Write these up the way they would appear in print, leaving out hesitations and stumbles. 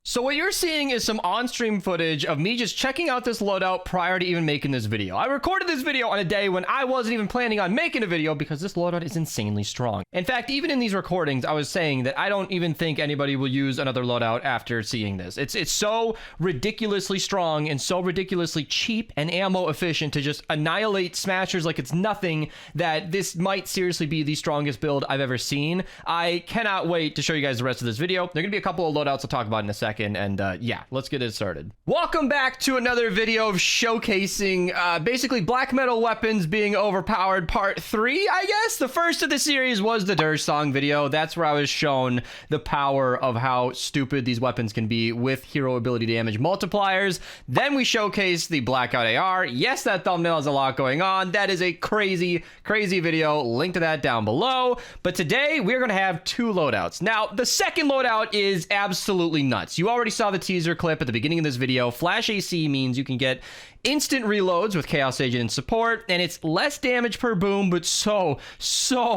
So what you're seeing is some on-stream footage of me just checking out this loadout prior to even making this video. I recorded this video on a day when I wasn't even planning on making a video because this loadout is insanely strong. In fact, even in these recordings, I was saying that I don't even think anybody will use another loadout after seeing this. It's so ridiculously strong and so ridiculously cheap and ammo efficient to just annihilate smashers like it's nothing that this might seriously be the strongest build I've ever seen. I cannot wait to show you guys the rest of this video. There are going to be a couple of loadouts I'll talk about in a second. And yeah, let's get it started. Welcome back to another video of showcasing basically black metal weapons being overpowered part 3, I guess. The first of the series was the Dirge Song video. That's where I was shown the power of how stupid these weapons can be with hero ability damage multipliers. Then we showcased the Blackout AR. Yes, that thumbnail has a lot going on. That is a crazy, crazy video. Link to that down below. But today we're going to have 2 loadouts. Now, the second loadout is absolutely nuts. You already saw the teaser clip at the beginning of this video. Flash AC means you can get instant reloads with Chaos Agent and support, and it's less damage per boom, but so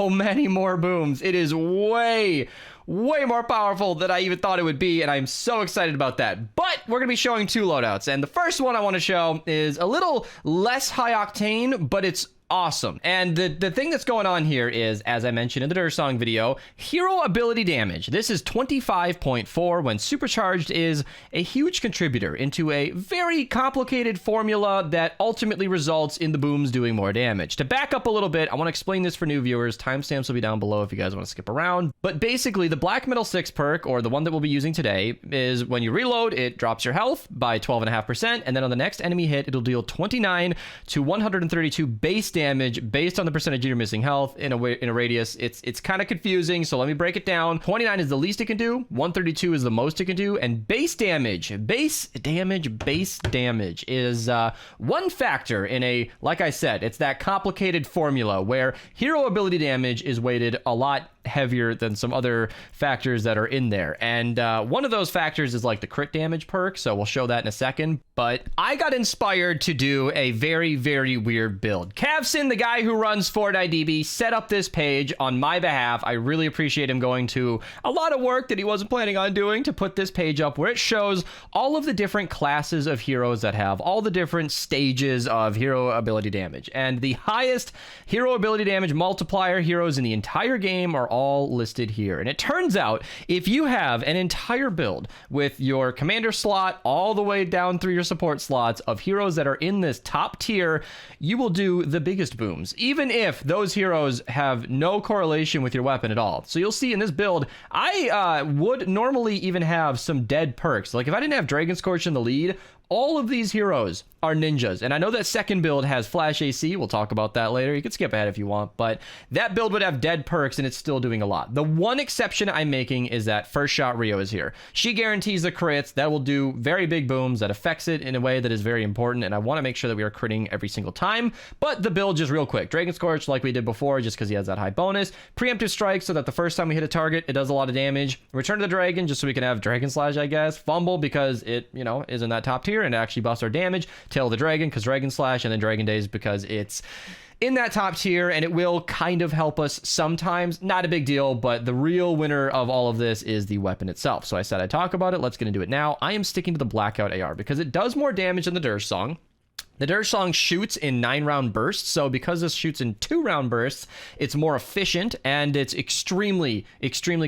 many more booms. It is way more powerful than I even thought it would be, and I'm so excited about that. But we're going to be showing 2 loadouts, and the first one I want to show is a little less high octane, but it's awesome. And the thing that's going on here is, as I mentioned in the Dirge Song video, hero ability damage. This is 25.4 when supercharged is a huge contributor into a very complicated formula that ultimately results in the booms doing more damage. To back up a little bit, I want to explain this for new viewers. Timestamps will be down below if you guys want to skip around. But basically, the Black Metal 6 perk, or the one that we'll be using today, is when you reload, it drops your health by 12.5%, and then on the next enemy hit, it'll deal 29 to 132 base damage based on the percentage of your missing health in a radius. It's kind of confusing, so let me break it down. 29 is the least it can do, 132 is the most it can do, and base damage is one factor in a, like I said, it's that complicated formula where hero ability damage is weighted a lot heavier than some other factors that are in there. And one of those factors is like the crit damage perk, so we'll show that in a second. But I got inspired to do a very weird build. Cavsin, the guy who runs Fortnite DB, set up this page on my behalf. I really appreciate him going to a lot of work that he wasn't planning on doing to put this page up where it shows all of the different classes of heroes that have all the different stages of hero ability damage. And the highest hero ability damage multiplier heroes in the entire game are all listed here. And it turns out if you have an entire build with your commander slot all the way down through your support slots of heroes that are in this top tier, you will do the biggest booms, even if those heroes have no correlation with your weapon at all. So you'll see in this build, I would normally even have some dead perks. Like if I didn't have Dragon Scorch in the lead, all of these heroes are ninjas. And I know that second build has Flash AC. We'll talk about that later. You can skip ahead if you want, but that build would have dead perks and it's still doing a lot. The one exception I'm making is that First Shot Rio is here. She guarantees the crits. That will do very big booms. That affects it in a way that is very important, and I want to make sure that we are critting every single time. But the build, just real quick. Dragon Scorch, like we did before, just because he has that high bonus. Preemptive Strike, so that the first time we hit a target, it does a lot of damage. Return to the Dragon, just so we can have Dragon Slash, I guess. Fumble, because it, you know, is in that top tier, and it actually buffs our damage. Tail of the Dragon, because Dragon Slash, and then Dragon Days, because it's in that top tier, and it will kind of help us sometimes. Not a big deal, but the real winner of all of this is the weapon itself. So I said I'd talk about it. Let's get into it now. I am sticking to the Blackout AR because it does more damage than the Dirge Song. The Dirge Song shoots in 9-round bursts, so because this shoots in 2-round bursts, it's more efficient and it's extremely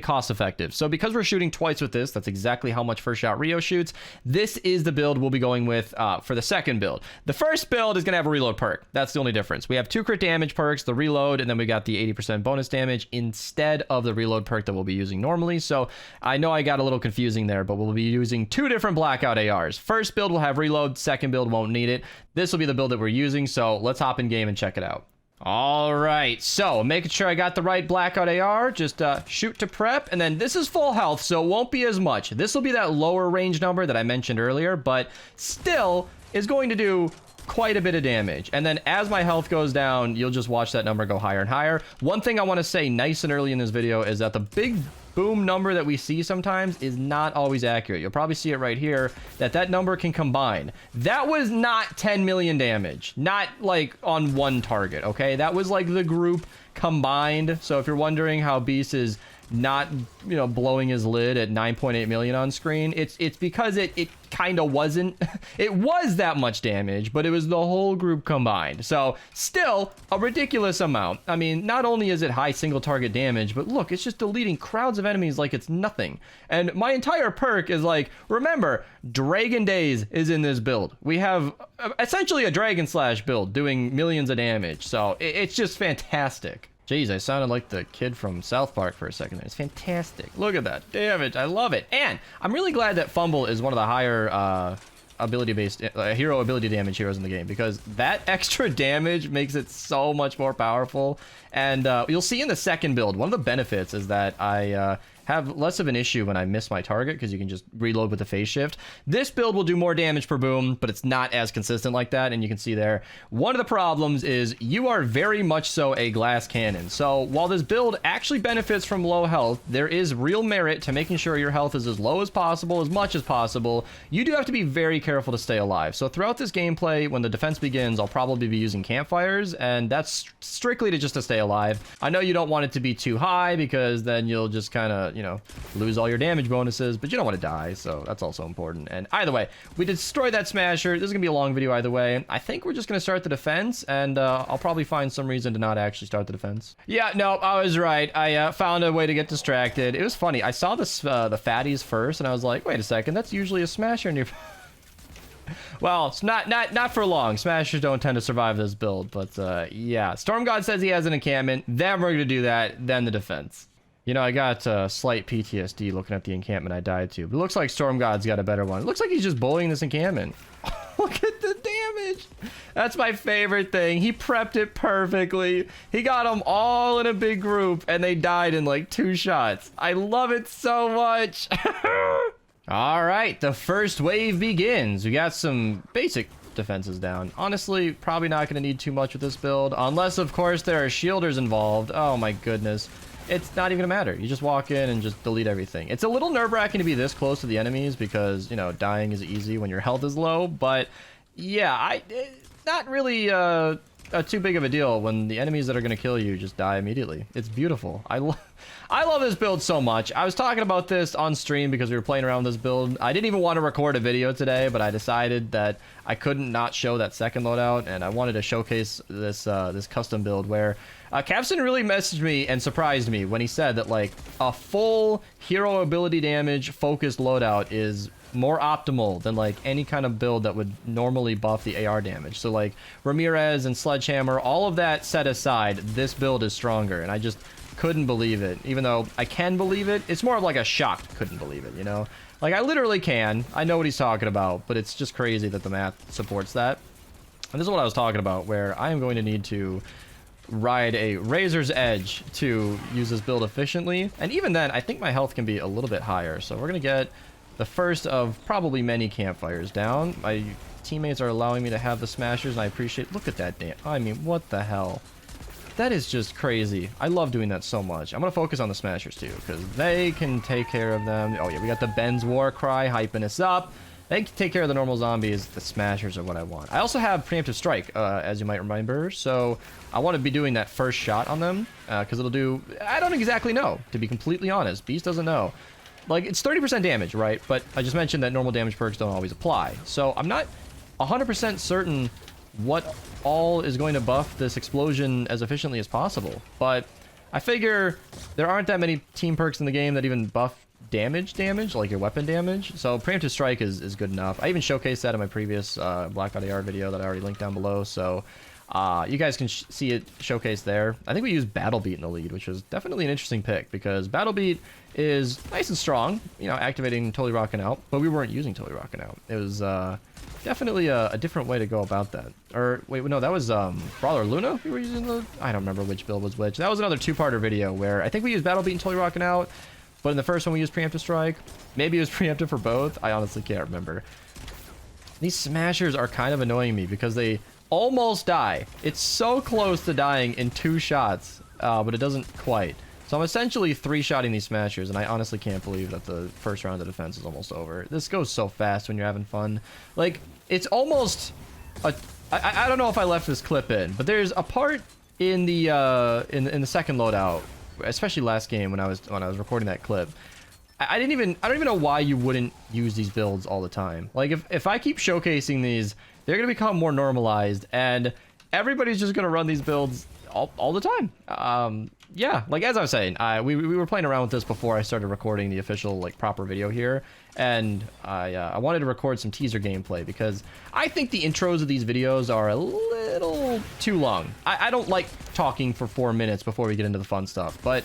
cost effective. So because we're shooting twice with this, that's exactly how much First Shot Rio shoots. This is the build we'll be going with for the second build. The first build is going to have a reload perk. That's the only difference. We have 2 crit damage perks, the reload, and then we got the 80% bonus damage instead of the reload perk that we'll be using normally. So I know I got a little confusing there, but we'll be using 2 different Blackout ARs. First build will have reload, second build won't need it. This will be the build that we're using, so let's hop in game and check it out. All right, so making sure I got the right Blackout AR, just shoot to prep, and then this is full health, so it won't be as much. This will be that lower range number that I mentioned earlier, but still is going to do quite a bit of damage. And then as my health goes down, you'll just watch that number go higher and higher. One thing I want to say nice and early in this video is that the big boom number that we see sometimes is not always accurate. You'll probably see it right here, that number can combine. That was not 10 million damage, not like on one target, okay? That was like the group combined. So if you're wondering how Beast is not, you know, blowing his lid at 9.8 million on screen. It's because it kind of wasn't. It was that much damage, but it was the whole group combined. So still a ridiculous amount. I mean, not only is it high single target damage, but look, it's just deleting crowds of enemies like it's nothing. And my entire perk is like, remember, Dragon Days is in this build. We have essentially a Dragon Slash build doing millions of damage. So it's just fantastic. Jeez, I sounded like the kid from South Park for a second there. It's fantastic. Look at that damage. I love it. And I'm really glad that Fumble is one of the higher ability-based hero ability damage heroes in the game, because that extra damage makes it so much more powerful. And you'll see in the second build, one of the benefits is that I have less of an issue when I miss my target, because you can just reload with the phase shift. This build will do more damage per boom, but it's not as consistent like that, and you can see there. One of the problems is you are very much so a glass cannon. So while this build actually benefits from low health, there is real merit to making sure your health is as low as possible, as much as possible. You do have to be very careful to stay alive. So throughout this gameplay, when the defense begins, I'll probably be using campfires, and that's strictly just to stay alive. I know you don't want it to be too high, because then you'll just kind of, you know, lose all your damage bonuses, but you don't want to die, so that's also important. And either way, we destroy that smasher. This is gonna be a long video either way. I think we're just gonna start the defense, and I'll probably find some reason to not actually start the defense. Yeah, no, I was right. I found a way to get distracted. It was funny. I saw this the fatties first, and I was like, wait a second, that's usually a smasher in your well, it's not for long. Smashers don't tend to survive this build, but yeah. Storm God says he has an encampment. Then we're gonna do that. Then the defense. You know, I got slight PTSD looking at the encampment I died to. But it looks like Storm God's got a better one. It looks like he's just bullying this encampment. Look at the damage. That's my favorite thing. He prepped it perfectly. He got them all in a big group, and they died in like 2 shots. I love it so much. All right, the first wave begins. We got some basic defenses down. Honestly, probably not going to need too much with this build, unless, of course, there are shielders involved. Oh, my goodness. It's not even gonna matter. You just walk in and just delete everything. It's a little nerve-wracking to be this close to the enemies, because, you know, dying is easy when your health is low, but yeah, not really too big of a deal when the enemies that are gonna kill you just die immediately. It's beautiful. I love this build so much. I was talking about this on stream because we were playing around with this build. I didn't even want to record a video today, but I decided that I couldn't not show that second loadout, and I wanted to showcase this this custom build where Capstan really messaged me and surprised me when he said that like a full hero ability damage focused loadout is more optimal than like any kind of build that would normally buff the AR damage. So like Ramirez and Sledgehammer, all of that set aside, this build is stronger, and I just couldn't believe it. Even though I can believe it, it's more of like a shocked couldn't believe it, you know? Like I literally can. I know what he's talking about, but it's just crazy that the math supports that. And this is what I was talking about, where I am going to need to ride a razor's edge to use this build efficiently. And even then, I think my health can be a little bit higher. So we're going to get the first of probably many campfires down. My teammates are allowing me to have the smashers, and I appreciate... Look at that damn... I mean, what the hell? That is just crazy. I love doing that so much. I'm going to focus on the smashers too, because they can take care of them. Oh yeah, we got the Ben's War Cry hyping us up. They can take care of the normal zombies. The smashers are what I want. I also have preemptive strike, as you might remember, so I want to be doing that first shot on them, because it'll do... I don't exactly know, to be completely honest. Beast doesn't know. Like, it's 30% damage, right? But I just mentioned that normal damage perks don't always apply. So I'm not 100% certain what all is going to buff this explosion as efficiently as possible. But I figure there aren't that many team perks in the game that even buff damage, like your weapon damage. So preemptive strike is good enough. I even showcased that in my previous Blackout AR video that I already linked down below. So you guys can see it showcased there. I think we used Battle Beat in the lead, which was definitely an interesting pick, because Battle Beat is nice and strong, you know, activating Totally Rockin' Out, but we weren't using Totally Rockin' Out. It was definitely a different way to go about that. Or wait, no, that was Brawler Luna we were using. I don't remember which build was which. That was another 2-parter video where I think we used Battle Beat and Totally Rockin' Out, but in the first one we used Preemptive Strike. Maybe it was preemptive for both. I honestly can't remember. These smashers are kind of annoying me because they almost die. It's so close to dying in 2 shots, but it doesn't quite. So I'm essentially 3-shotting these smashers, and I honestly can't believe that the first round of defense is almost over. This goes so fast when you're having fun. Like, it's almost a... I don't know if I left this clip in, but there's a part in the second loadout especially last game when I was recording that clip. I don't even know why you wouldn't use these builds all the time. Like if I keep showcasing these, they're gonna become more normalized, and everybody's just gonna run these builds all the time. Yeah, like as I was saying, we were playing around with this before I started recording the official like proper video here, and I wanted to record some teaser gameplay because I think the intros of these videos are a little too long. I don't like talking for 4 minutes before we get into the fun stuff, but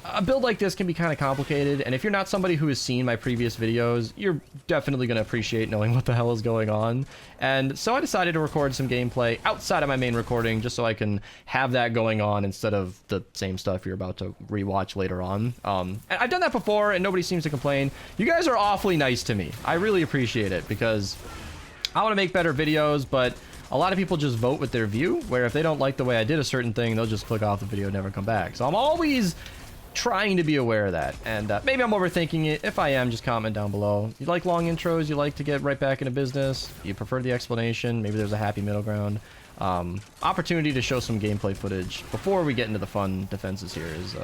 a build like this can be kind of complicated, and if you're not somebody who has seen my previous videos, you're definitely going to appreciate knowing what the hell is going on. And so I decided to record some gameplay outside of my main recording just so I can have that going on instead of the same stuff you're about to rewatch later on. And I've done that before and nobody seems to complain. You guys are awfully nice to me. I really appreciate it because I want to make better videos, but a lot of people just vote with their view, where if they don't like the way I did a certain thing, they'll just click off the video and never come back. So I'm always trying to be aware of that, and maybe I'm overthinking it. If I am, just comment down below. You like long intros, you like to get right back into business, you prefer the explanation, maybe there's a happy middle ground. Opportunity to show some gameplay footage before we get into the fun defenses here is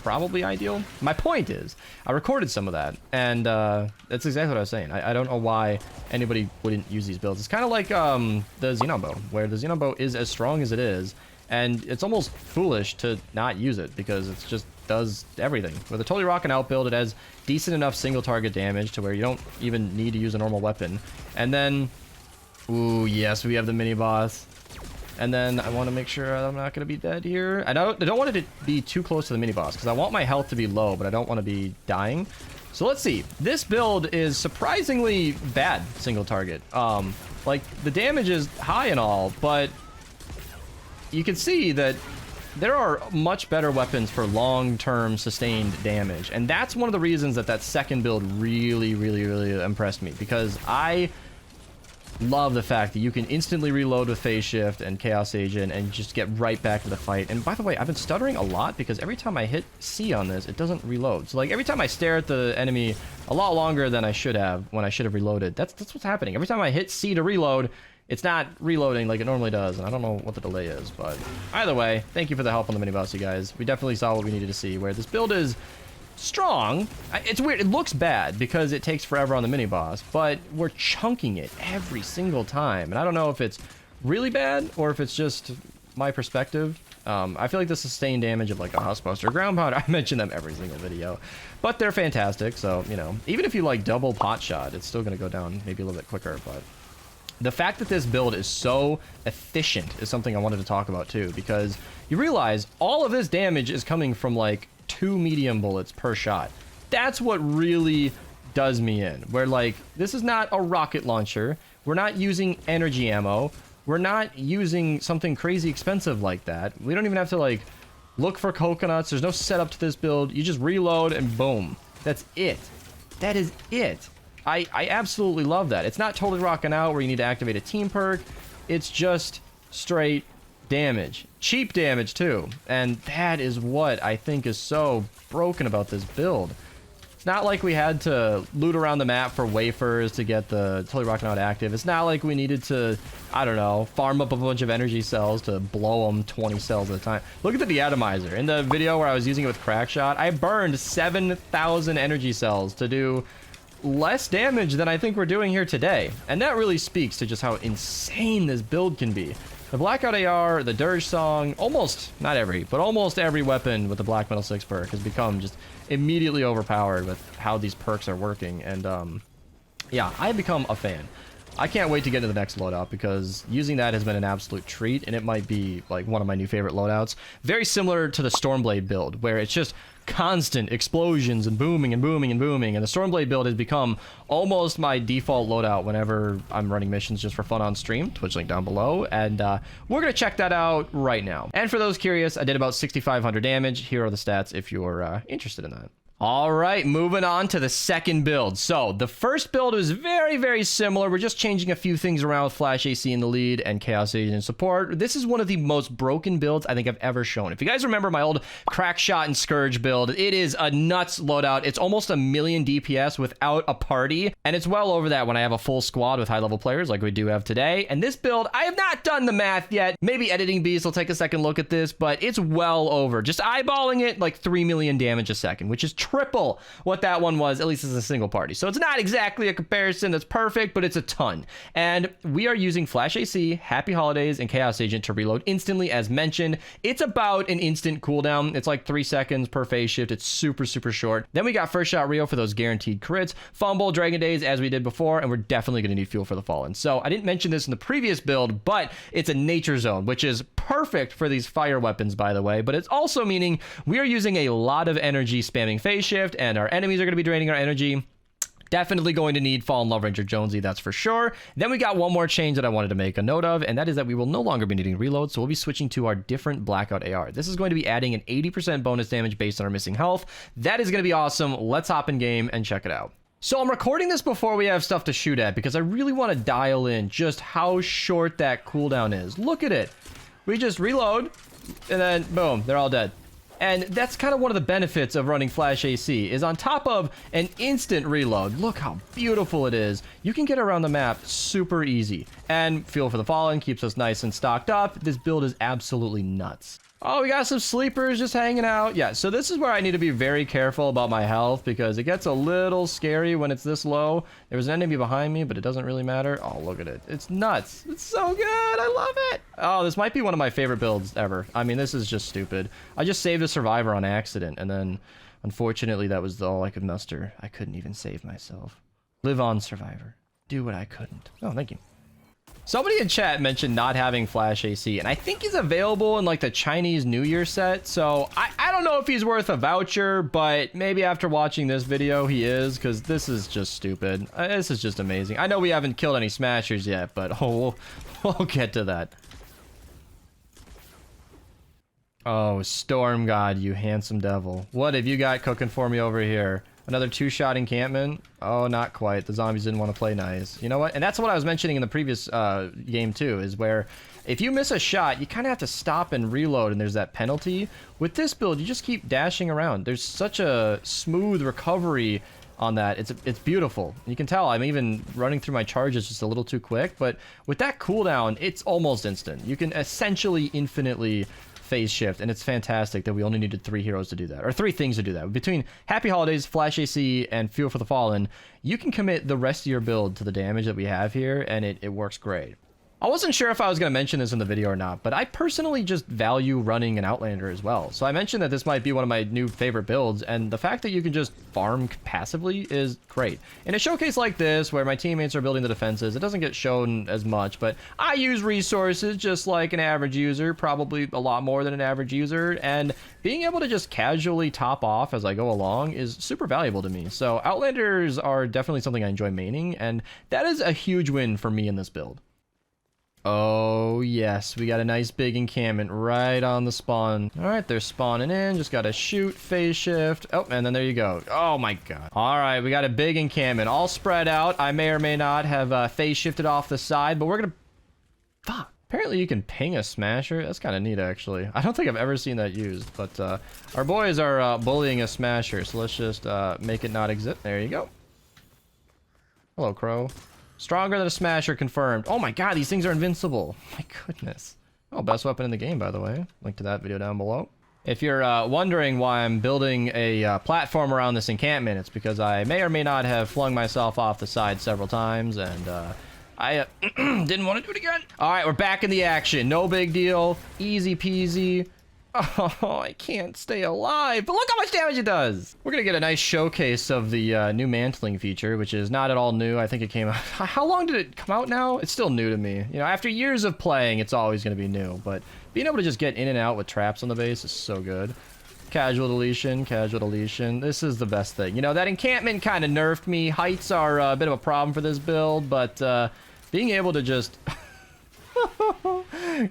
probably ideal. My point is, I recorded some of that, and that's exactly what I was saying. I don't know why anybody wouldn't use these builds. It's kind of like the Xenon bow, where the Xenon bow is as strong as it is, and it's almost foolish to not use it because it's just does everything. With a totally rockin' out build, it has decent enough single target damage to where you don't even need to use a normal weapon. And then, ooh, yes, we have the mini boss. And then I want to make sure I'm not going to be dead here. I don't want it to be too close to the mini boss because I want my health to be low, but I don't want to be dying. So let's see. This build is surprisingly bad single target. Like the damage is high and all, but you can see that there are much better weapons for long-term sustained damage, and that's one of the reasons that second build really impressed me, because I love the fact that you can instantly reload with phase shift and chaos agent and just get right back to the fight. And by the way, I've been stuttering a lot because every time I hit C on this, it doesn't reload. So like every time I stare at the enemy a lot longer than I should have when I should have reloaded. That's what's happening. Every time I hit C to reload, it's not reloading like it normally does, and I don't know what the delay is, but either way, thank you for the help on the mini boss, you guys. We definitely saw what we needed to see, where this build is strong. It's weird, it looks bad because it takes forever on the mini boss, but we're chunking it every single time, and I don't know if it's really bad or if it's just my perspective. I feel like the sustained damage of like a Huskbuster, Ground Pound, I mention them every single video, but they're fantastic, so, you know, even if you like double pot shot, it's still gonna go down maybe a little bit quicker, but the fact that this build is so efficient is something I wanted to talk about too, because you realize all of this damage is coming from like 2 medium bullets per shot. That's what really does me in, where like this is not a rocket launcher, we're not using energy ammo, we're not using something crazy expensive like that. We don't even have to like look for coconuts. There's no setup to this build. You just reload and boom, that's it. That is it. I absolutely love that. It's not totally rocking out where you need to activate a team perk. It's just straight damage. Cheap damage too. And that is what I think is so broken about this build. It's not like we had to loot around the map for wafers to get the totally rocking out active. It's not like we needed to, I don't know, farm up a bunch of energy cells to blow them 20 cells at a time. Look at the deatomizer. In the video where I was using it with Crackshot, I burned 7,000 energy cells to do less damage than I think we're doing here today. And that really speaks to just how insane this build can be. The Blackout AR, the Dirge Song, almost, not every, but almost every weapon with the Black Metal 6 perk has become just immediately overpowered with how these perks are working. And yeah, I've become a fan. I can't wait to get into the next loadout because using that has been an absolute treat, and it might be like one of my new favorite loadouts. Very similar to the Stormblade build, where it's just constant explosions and booming and booming and booming, and the Stormblade build has become almost my default loadout whenever I'm running missions just for fun on stream. Twitch link down below, and we're gonna check that out right now. And for those curious, I did about 6,500 damage. Here are the stats if you're interested in that. All right, moving on to the second build. So the first build was very, very similar. We're just changing a few things around with Flash AC in the lead and Chaos Agent in support. This is one of the most broken builds I think I've ever shown. If you guys remember my old Crack Shot and Scourge build, it is a nuts loadout. It's almost 1,000,000 DPS without a party, and it's well over that when I have a full squad with high-level players like we do have today. And this build, I have not done the math yet. Maybe Editing Beast will take a second look at this, but it's well over. Just eyeballing it, like 3 million damage a second, which is triple what that one was, at least as a single party. So it's not exactly a comparison that's perfect, but it's a ton. And we are using Flash AC, Happy Holidays, and Chaos Agent to reload instantly, as mentioned. It's about an instant cooldown. It's like 3 seconds per phase shift. It's super, super short. Then we got First Shot Rio for those guaranteed crits, Fumble, Dragon Days, as we did before, and we're definitely going to need Fuel for the Fallen. So I didn't mention this in the previous build, but it's a Nature Zone, which is perfect for these fire weapons, by the way, but it's also meaning we are using a lot of energy spamming phase shift, and our enemies are going to be draining our energy. Definitely going to need Fallen Love Ranger Jonesy, that's for sure. Then we got one more change that I wanted to make a note of, and that is that we will no longer be needing reload, so we'll be switching to our different Blackout AR. This is going to be adding an 80% bonus damage based on our missing health. That is going to be awesome. Let's hop in game and check it out. So I'm recording this before we have stuff to shoot at because I really want to dial in just how short that cooldown is. Look at it. We just reload, and then boom, they're all dead. And that's kind of one of the benefits of running Flash AC, is on top of an instant reload, look how beautiful it is, you can get around the map super easy. And Fuel for the Fallen keeps us nice and stocked up. This build is absolutely nuts. Oh, we got some sleepers just hanging out. Yeah, so this is where I need to be very careful about my health because it gets a little scary when it's this low. There was an enemy behind me, but it doesn't really matter. Oh, look at it. It's nuts. It's so good. I love it. Oh, this might be one of my favorite builds ever. I mean, this is just stupid. I just saved a survivor on accident, and then unfortunately that was all I could muster. I couldn't even save myself. Live on, survivor. Do what I couldn't. Oh, thank you. Somebody in chat mentioned not having Flash AC, and I think he's available in like the Chinese New Year set, so I don't know if he's worth a voucher, but maybe after watching this video he is, because this is just stupid. This is just amazing. I know we haven't killed any smashers yet, but we'll get to that. Oh, Storm God, you handsome devil. What have you got cooking for me over here? Another 2-shot encampment? Oh, not quite. The zombies didn't want to play nice. You know what? And that's what I was mentioning in the previous game too, is where if you miss a shot, you kind of have to stop and reload, and there's that penalty. With this build, you just keep dashing around. There's such a smooth recovery on that. It's beautiful. You can tell I'm even running through my charges just a little too quick, but with that cooldown, it's almost instant. You can essentially infinitely phase shift, and it's fantastic that we only needed 3 heroes to do that, or 3 things to do that. Between Happy Holidays, Flash AC, and Fuel for the Fallen, you can commit the rest of your build to the damage that we have here, and it works great. I wasn't sure if I was going to mention this in the video or not, but I personally just value running an Outlander as well. So I mentioned that this might be one of my new favorite builds, and the fact that you can just farm passively is great. In a showcase like this, where my teammates are building the defenses, it doesn't get shown as much, but I use resources just like an average user, probably a lot more than an average user, and being able to just casually top off as I go along is super valuable to me. So Outlanders are definitely something I enjoy maining, and that is a huge win for me in this build. Oh, yes. We got a nice big encampment right on the spawn. All right, they're spawning in. Just got to shoot, phase shift. Oh, and then there you go. Oh, my God. All right, we got a big encampment all spread out. I may or may not have phase shifted off the side, but we're going to... Fuck. Apparently, you can ping a smasher. That's kind of neat, actually. I don't think I've ever seen that used, but our boys are bullying a smasher, so let's just make it not exist. There you go. Hello, Crow. Stronger than a smasher confirmed. Oh my God, these things are invincible. My goodness. Oh, best weapon in the game, by the way. Link to that video down below. If you're wondering why I'm building a platform around this encampment, it's because I may or may not have flung myself off the side several times, and I didn't want to do it again. All right, we're back in the action. No big deal. Easy peasy. Oh, I can't stay alive, but look how much damage it does. We're gonna get a nice showcase of the new mantling feature, which is not at all new. I think it came out, how long did it come out now? It's still new to me. You know, after years of playing, it's always gonna be new, but being able to just get in and out with traps on the base is so good. Casual deletion, casual deletion. This is the best thing. You know, that encampment kind of nerfed me. Heights are a bit of a problem for this build, but being able to just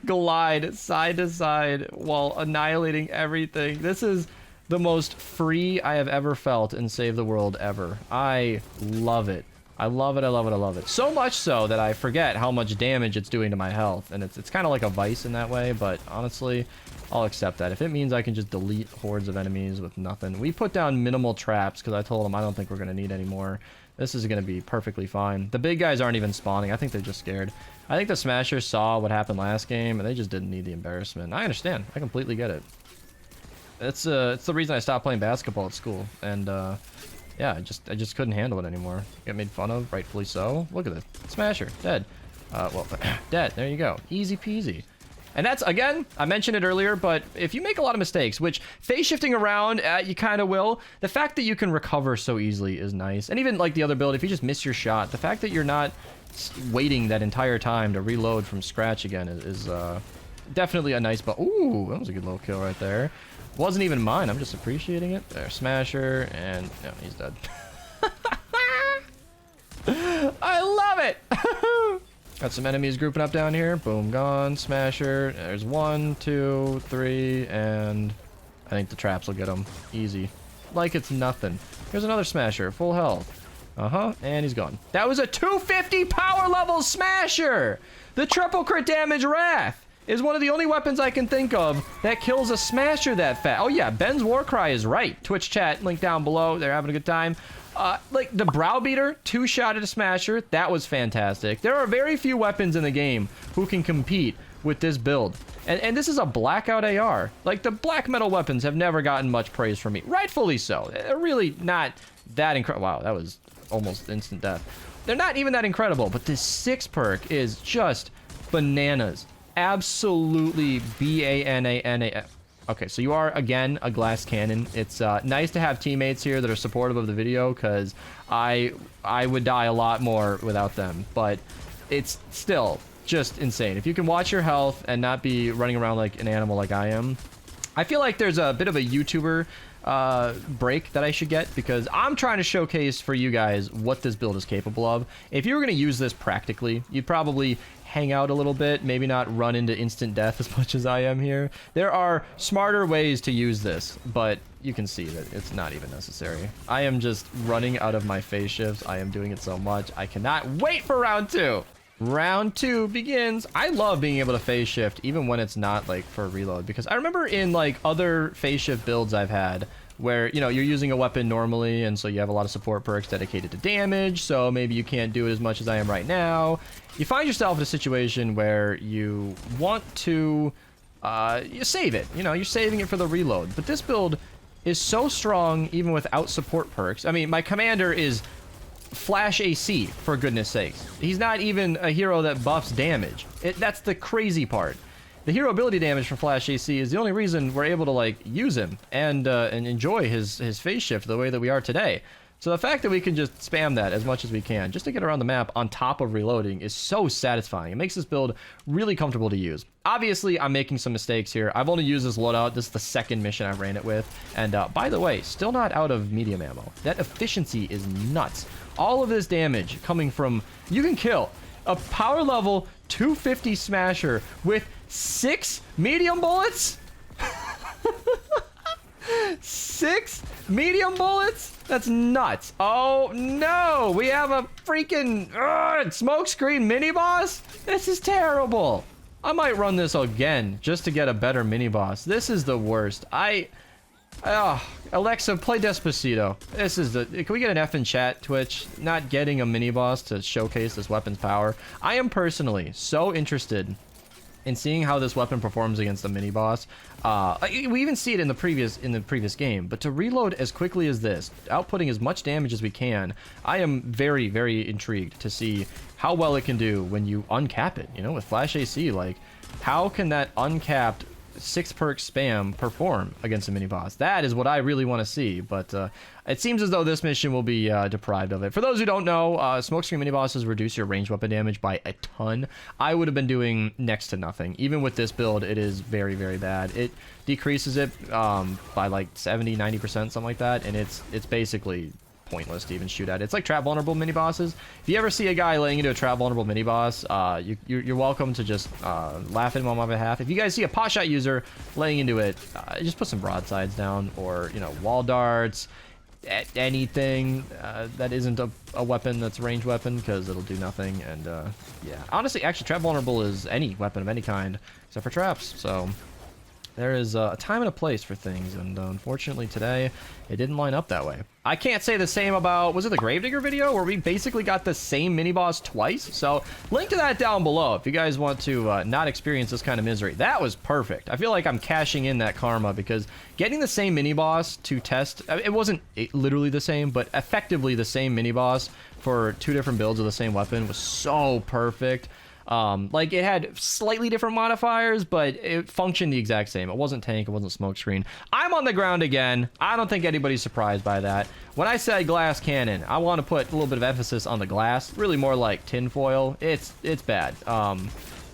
glide side to side while annihilating everything. This is the most free I have ever felt in Save the World ever. I love it. I love it, I love it, I love it. So much so that I forget how much damage it's doing to my health. And it's kind of like a vice in that way, but honestly, I'll accept that. If it means I can just delete hordes of enemies with nothing. We put down minimal traps because I told them I don't think we're going to need any more. This is going to be perfectly fine. The big guys aren't even spawning. I think they're just scared. I think the Smashers saw what happened last game, and they just didn't need the embarrassment. I understand. I completely get it. It's the reason I stopped playing basketball at school. And, yeah, I just couldn't handle it anymore. Get made fun of, rightfully so. Look at this. Smasher. Dead. Well, dead. There you go. Easy peasy. And that's, again, I mentioned it earlier, but if you make a lot of mistakes, which phase shifting around, you kind of will, the fact that you can recover so easily is nice. And even like the other build, if you just miss your shot, the fact that you're not waiting that entire time to reload from scratch again is definitely a nice, but ooh, that was a good little kill right there. Wasn't even mine, I'm just appreciating it. There, Smasher, and no, he's dead. I love it! Got some enemies grouping up down here. Boom, gone. Smasher. There's 1, 2, 3, and I think the traps will get him. Easy. Like it's nothing. Here's another Smasher. Full health. Uh-huh. And he's gone. That was a 250 power level Smasher! The triple crit damage Wrath is one of the only weapons I can think of that kills a Smasher that fast. Oh yeah, Ben's Warcry is right. Twitch chat, link down below. They're having a good time. Like the Browbeater, 2-shot at a Smasher, that was fantastic. There are very few weapons in the game who can compete with this build. And this is a Blackout AR. Like the black metal weapons have never gotten much praise from me. Rightfully so. They're really not that incredible. Wow, that was almost instant death. They're not even that incredible, but this 6 perk is just bananas. Absolutely B-A-N-A-N-A. Okay, so you are, again, a glass cannon. It's nice to have teammates here that are supportive of the video, because I would die a lot more without them. But it's still just insane. If you can watch your health and not be running around like an animal like I am, I feel like there's a bit of a YouTuber break that I should get, because I'm trying to showcase for you guys what this build is capable of. If you were going to use this practically, you'd probably hang out a little bit, maybe not run into instant death as much as I am here. There are smarter ways to use this, but you can see that it's not even necessary. I am just running out of my phase shifts. I am doing it so much. I cannot wait for round 2. Round 2 begins. I love being able to phase shift even when it's not like for a reload, because I remember in like other phase shift builds I've had where, you know, you're using a weapon normally, and so you have a lot of support perks dedicated to damage, so maybe you can't do it as much as I am right now. You find yourself in a situation where you want to you save it. You know, you're saving it for the reload. But this build is so strong even without support perks. I mean, my commander is Flash AC, for goodness sakes. He's not even a hero that buffs damage. That's the crazy part. The hero ability damage from Flash AC is the only reason we're able to like use him and enjoy his phase shift the way that we are today. So the fact that we can just spam that as much as we can just to get around the map on top of reloading is so satisfying. It makes this build really comfortable to use. Obviously, I'm making some mistakes here. I've only used this loadout. This is the second mission I've ran it with. And by the way, still not out of medium ammo. That efficiency is nuts. All of this damage coming from, you can kill a power level 250 Smasher with 6 medium bullets? 6 medium bullets? That's nuts. Oh no, we have a freaking smokescreen mini boss? This is terrible. I might run this again just to get a better mini boss. This is the worst. Alexa, play Despacito. This is the... Can we get an F in chat, Twitch? Not getting a mini boss to showcase this weapon's power. I am personally so interested in seeing how this weapon performs against the mini boss. We even see it in the previous game, but to reload as quickly as this, outputting as much damage as we can, I am very, very intrigued to see how well it can do when you uncap it. You know, with Flash AC, like, how can that uncapped 6 perk spam perform against a mini boss? That is what I really want to see, but it seems as though this mission will be deprived of it. For those who don't know, smokescreen mini bosses reduce your ranged weapon damage by a ton. I would have been doing next to nothing. Even with this build, it is very, very bad. It decreases it by like 70-90%, something like that, and it's basically pointless to even shoot at it. It's like trap vulnerable mini bosses. If you ever see a guy laying into a trap vulnerable mini boss, you're welcome to just laugh at him on my behalf. If you guys see a pot shot user laying into it, just put some broadsides down, or you know, wall darts, anything that isn't a weapon that's a ranged weapon, because it'll do nothing. And yeah, honestly, actually, trap vulnerable is any weapon of any kind except for traps. So there is a time and a place for things, and unfortunately today it didn't line up that way. I can't say the same about, was it the Gravedigger video where we basically got the same mini boss twice? So link to that down below if you guys want to not experience this kind of misery. That was perfect. I feel like I'm cashing in that karma, because getting the same mini boss to test, it wasn't literally the same, but effectively the same mini boss for 2 different builds of the same weapon was so perfect. Like, it had slightly different modifiers, but it functioned the exact same. It wasn't tank, it wasn't smokescreen. I'm on the ground again. I don't think anybody's surprised by that. When I said glass cannon, I want to put a little bit of emphasis on the glass, really more like tinfoil. It's bad.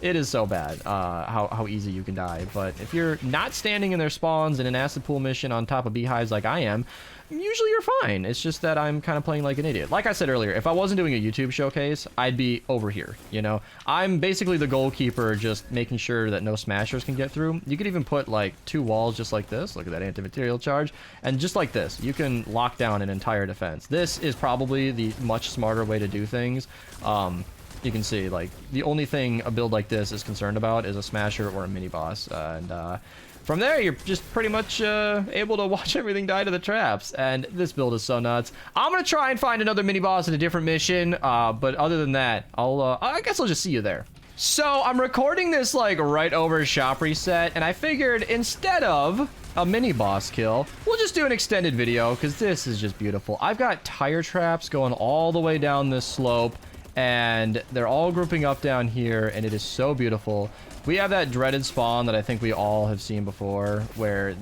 It is so bad, how easy you can die. But if you're not standing in their spawns in an acid pool mission on top of beehives like I am, usually you're fine. It's just that I'm kind of playing like an idiot. Like I said earlier, if I wasn't doing a YouTube showcase, I'd be over here, you know? I'm basically the goalkeeper, just making sure that no smashers can get through. You could even put like 2 walls just like this. Look at that anti-material charge. And just like this, you can lock down an entire defense. This is probably the much smarter way to do things. You can see, like, the only thing a build like this is concerned about is a smasher or a mini boss. From there, you're just pretty much able to watch everything die to the traps. And this build is so nuts. I'm going to try and find another mini boss in a different mission. But other than that, I guess I'll just see you there. So I'm recording this like right over shop reset. And I figured instead of a mini boss kill, we'll just do an extended video, because this is just beautiful. I've got tire traps going all the way down this slope, and they're all grouping up down here, and it is so beautiful. We have that dreaded spawn that I think we all have seen before, where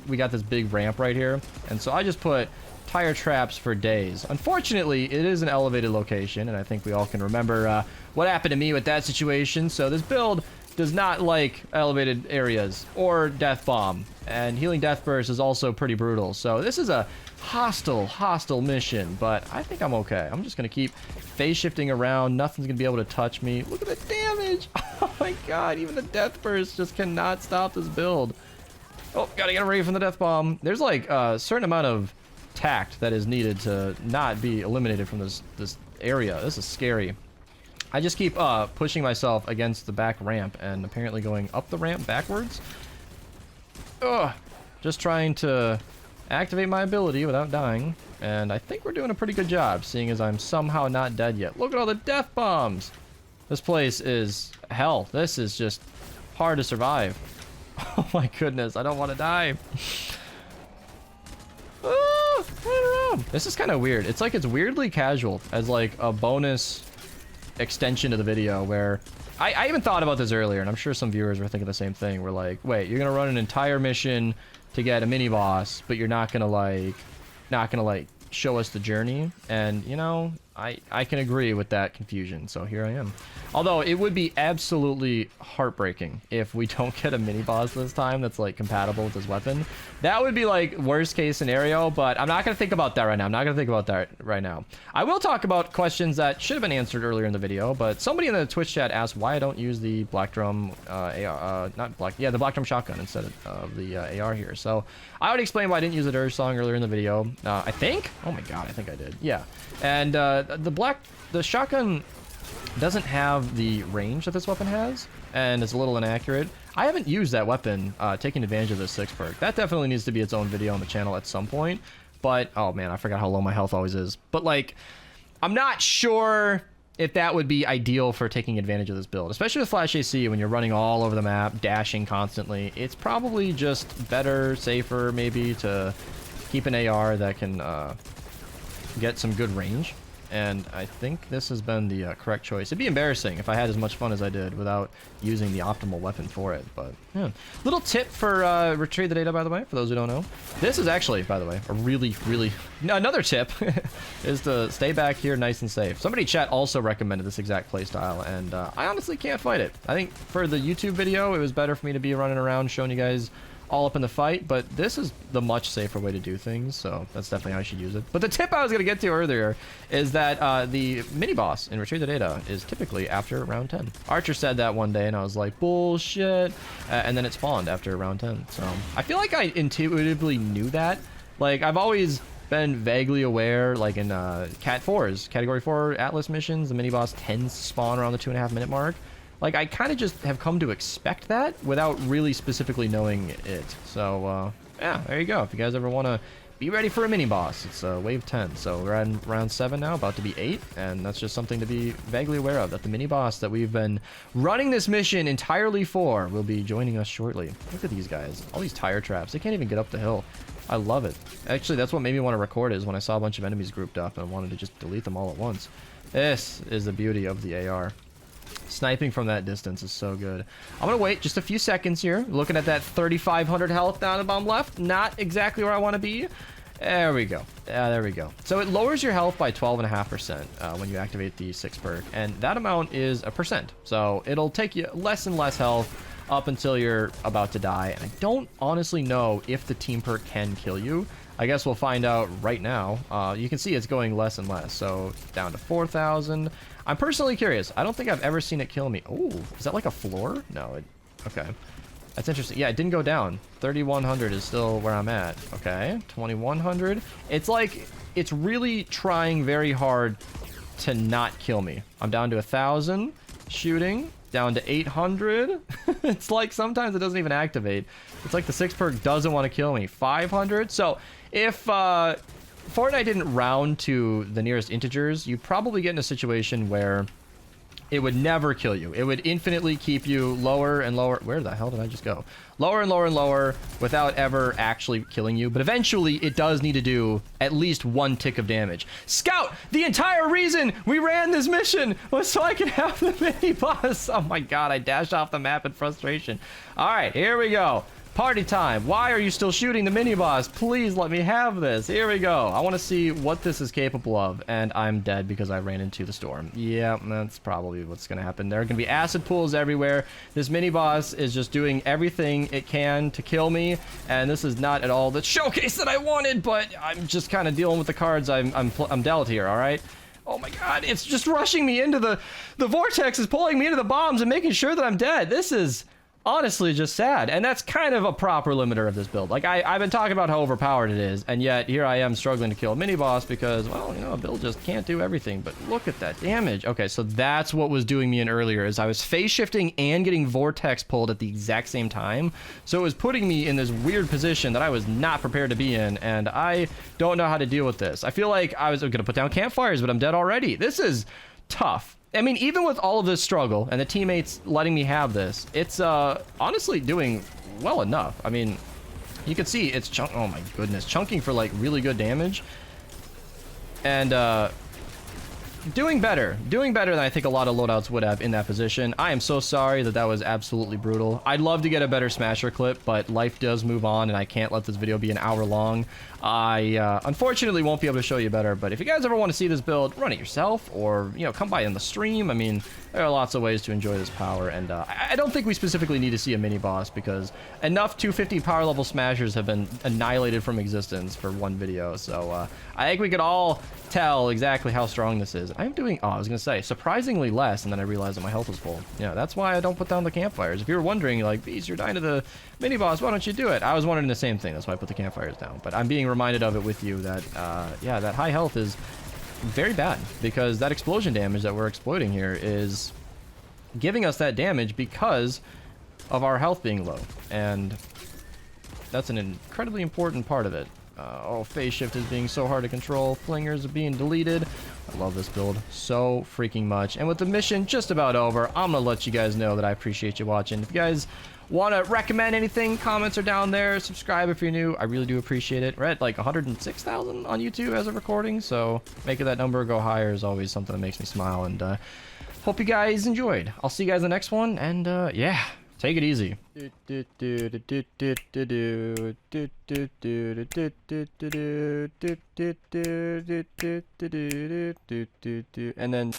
we got this big ramp right here, and so I just put tire traps for days. Unfortunately, it is an elevated location, and I think we all can remember what happened to me with that situation. So this build does not like elevated areas or death bomb, and healing death burst is also pretty brutal. So this is a hostile mission, but I think I'm okay. I'm just gonna keep phase shifting around. Nothing's gonna be able to touch me. Look at the damage. Oh my god, even the death burst just cannot stop this build. Oh, gotta get away from the death bomb. There's like a certain amount of tact that is needed to not be eliminated from this area. This is scary. I just keep pushing myself against the back ramp, and apparently going up the ramp backwards. Ugh. Just trying to activate my ability without dying, and I think we're doing a pretty good job, seeing as I'm somehow not dead yet. Look at all the death bombs. This place is hell. This is just hard to survive. Oh my goodness, I don't want to die. This is kind of weird. It's like, it's weirdly casual as like a bonus extension to the video, where I even thought about this earlier, and I'm sure some viewers were thinking the same thing. We're like, wait, you're gonna run an entire mission to get a mini boss, but you're not gonna show us the journey. And you know, I can agree with that confusion, so here I am. Although it would be absolutely heartbreaking if we don't get a mini boss this time that's like compatible with this weapon. That would be like worst case scenario, but I'm not gonna think about that right now. I'm not gonna think about that right now. I will talk about questions that should have been answered earlier in the video, but somebody in the Twitch chat asked why I don't use the black drum AR, the black drum shotgun instead of the AR here. So I would explain why I didn't use the Dirge song earlier in the video. I think, oh my god, I think I did. Yeah, and the shotgun doesn't have the range that this weapon has, and it's a little inaccurate. I haven't used that weapon taking advantage of this 6 perk. That definitely needs to be its own video on the channel at some point. But oh man, I forgot how low my health always is. But like, I'm not sure if that would be ideal for taking advantage of this build, especially with Flash AC when you're running all over the map, dashing constantly. It's probably just better, safer maybe to keep an AR that can get some good range. And I think this has been the correct choice. It'd be embarrassing if I had as much fun as I did without using the optimal weapon for it. But yeah, little tip for retrieve the data, by the way, for those who don't know. This is actually, by the way, a really another tip is to stay back here nice and safe. Somebody in chat also recommended this exact playstyle, and I honestly can't fight it. I think for the YouTube video, it was better for me to be running around showing you guys all up in the fight, but this is the much safer way to do things, so that's definitely how I should use it. But the tip I was going to get to earlier is that the mini-boss in Retrieve the Data is typically after round 10. Archer said that one day, and I was like, bullshit, and then it spawned after round 10, so I feel like I intuitively knew that. Like, I've always been vaguely aware, like in Cat 4's, Category 4 Atlas missions, the mini-boss tends to spawn around the 2.5-minute mark. Like, I kind of just have come to expect that without really specifically knowing it. So, yeah, there you go. If you guys ever want to be ready for a mini-boss, it's wave 10. So we're in round 7 now, about to be 8, and that's just something to be vaguely aware of, that the mini-boss that we've been running this mission entirely for will be joining us shortly. Look at these guys. All these tire traps. They can't even get up the hill. I love it. Actually, that's what made me want to record, is when I saw a bunch of enemies grouped up and I wanted to just delete them all at once. This is the beauty of the AR. Sniping from that distance is so good. I'm gonna wait just a few seconds here. Looking at that 3,500 health down the bottom left. Not exactly where I want to be. There we go. Yeah, there we go. So it lowers your health by 12.5% when you activate the 6 perk, and that amount is a percent. So it'll take you less and less health up until you're about to die. And I don't honestly know if the team perk can kill you. I guess we'll find out right now. You can see it's going less and less. So down to 4,000. I'm personally curious. I don't think I've ever seen it kill me. Oh, is that like a floor? No. Okay. That's interesting. Yeah, it didn't go down. 3,100 is still where I'm at. Okay. 2,100. It's like, it's really trying very hard to not kill me. I'm down to 1,000 shooting. Down to 800. It's like sometimes it doesn't even activate. It's like the 6 perk doesn't want to kill me. 500. So if Fortnite didn't round to the nearest integers, you'd probably get in a situation where it would never kill you. It would infinitely keep you lower and lower. Where the hell did I just go? Lower and lower and lower without ever actually killing you. But eventually, it does need to do at least 1 tick of damage. Scout! The entire reason we ran this mission was so I could have the mini-boss. Oh my god, I dashed off the map in frustration. Alright, here we go. Party time. Why are you still shooting the mini-boss? Please let me have this. Here we go. I want to see what this is capable of. And I'm dead because I ran into the storm. Yeah, that's probably what's going to happen. There are going to be acid pools everywhere. This mini-boss is just doing everything it can to kill me. And this is not at all the showcase that I wanted, but I'm just kind of dealing with the cards I'm dealt here, all right? Oh my god, it's just rushing me into the vortex is pulling me into the bombs and making sure that I'm dead. This is honestly just sad, and that's kind of a proper limiter of this build. Like, I've been talking about how overpowered it is, and yet here I am struggling to kill a mini-boss because, well, you know, a build just can't do everything. But look at that damage. Okay, so that's what was doing me in earlier, is I was phase shifting and getting vortex pulled at the exact same time. So it was putting me in this weird position that I was not prepared to be in, and I don't know how to deal with this. I feel like I was gonna put down campfires, but I'm dead already. This is tough. I mean, even with all of this struggle and the teammates letting me have this, it's honestly doing well enough. I mean, you can see it's oh my goodness, chunking for like really good damage. And doing better than I think a lot of loadouts would have in that position. I am so sorry that that was absolutely brutal. I'd love to get a better smasher clip, but life does move on and I can't let this video be an hour long. I unfortunately won't be able to show you better, but if you guys ever want to see this build, run it yourself, or, you know, come by in the stream. I mean, there are lots of ways to enjoy this power, and I don't think we specifically need to see a mini boss because enough 250 power level smashers have been annihilated from existence for one video. So I think we could all tell exactly how strong this is. I'm doing, oh, I was gonna say surprisingly less, and then I realized that my health was full. Yeah, that's why I don't put down the campfires. If you were wondering, like, Beast, you're dying to the mini boss, why don't you do it? I was wondering the same thing. That's why I put the campfires down. But I'm being reminded of it with you that yeah, that high health is very bad, because that explosion damage that we're exploiting here is giving us that damage because of our health being low, and that's an incredibly important part of it. Oh, phase shift is being so hard to control. Flingers are being deleted. I love this build so freaking much. And with the mission just about over, I'm gonna let you guys know that I appreciate you watching. If you guys want to recommend anything, comments are down there. Subscribe if you're new. I really do appreciate it. We're at like 106,000 on YouTube as of recording, so making that number go higher is always something that makes me smile. And hope you guys enjoyed. I'll see you guys in the next one, and yeah, take it easy. And then